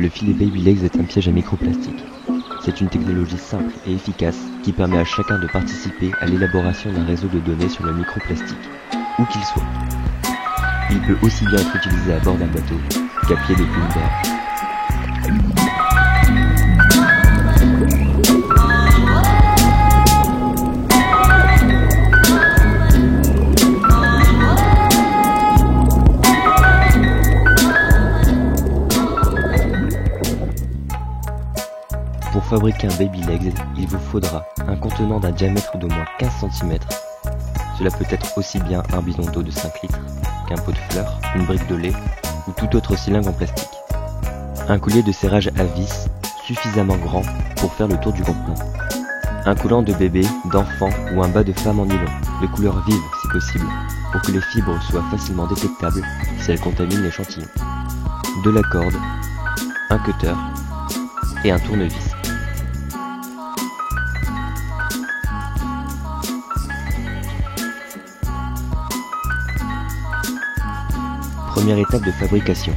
Le filet Baby Legs est un piège à microplastique. C'est une technologie simple et efficace qui permet à chacun de participer à l'élaboration d'un réseau de données sur le microplastique, où qu'il soit. Il peut aussi bien être utilisé à bord d'un bateau qu'à pied des dunes d'air. Pour fabriquer un Baby Legs, il vous faudra un contenant d'un diamètre d'au moins 15 cm. Cela peut être aussi bien un bidon d'eau de 5 litres qu'un pot de fleurs, une brique de lait ou tout autre cylindre en plastique. Un collier de serrage à vis suffisamment grand pour faire le tour du contenant. Un collant de bébé, d'enfant ou un bas de femme en nylon, de couleur vive si possible, pour que les fibres soient facilement détectables si elles contaminent l'échantillon. De la corde, un cutter et un tournevis. Première étape de fabrication.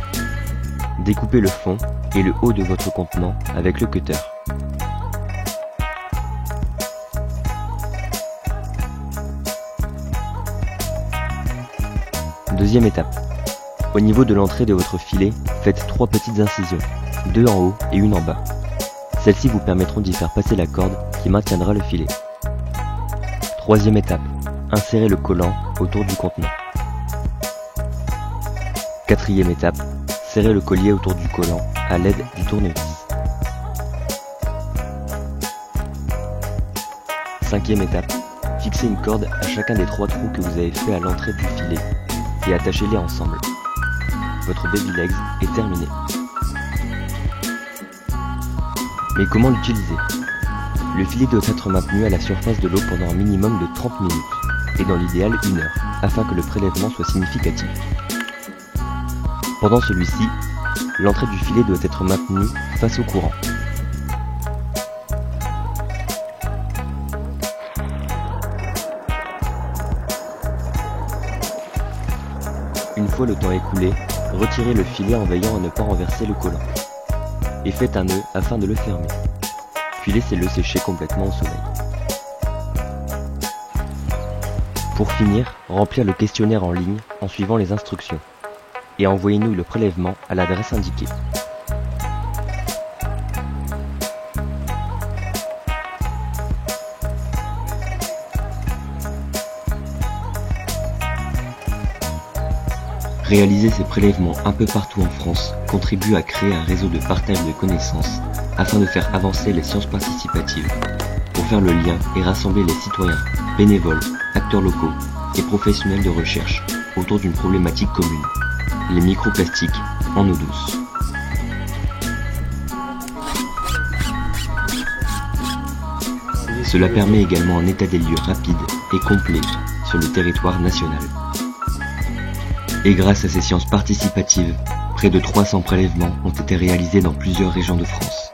Découpez le fond et le haut de votre contenant avec le cutter. Deuxième étape. Au niveau de l'entrée de votre filet, faites 3 petites incisions, 2 en haut et 1 en bas. Celles-ci vous permettront d'y faire passer la corde qui maintiendra le filet. Troisième étape. Insérez le collant autour du contenant. Quatrième étape, serrez le collier autour du collant à l'aide du tournevis. Cinquième étape, fixez une corde à chacun des 3 trous que vous avez fait à l'entrée du filet et attachez-les ensemble. Votre Baby Legs est terminé. Mais comment l'utiliser? Le filet doit être maintenu à la surface de l'eau pendant un minimum de 30 minutes et dans l'idéal 1 heure, afin que le prélèvement soit significatif. Pendant celui-ci, l'entrée du filet doit être maintenue face au courant. Une fois le temps écoulé, retirez le filet en veillant à ne pas renverser le collant. Et faites un nœud afin de le fermer. Puis laissez-le sécher complètement au soleil. Pour finir, remplir le questionnaire en ligne en suivant les instructions. Et envoyez-nous le prélèvement à l'adresse indiquée. Réaliser ces prélèvements un peu partout en France contribue à créer un réseau de partage de connaissances afin de faire avancer les sciences participatives, pour faire le lien et rassembler les citoyens, bénévoles, acteurs locaux et professionnels de recherche autour d'une problématique commune. Les microplastiques en eau douce. Cela permet également un état des lieux rapide et complet sur le territoire national. Et grâce à ces sciences participatives, près de 300 prélèvements ont été réalisés dans plusieurs régions de France.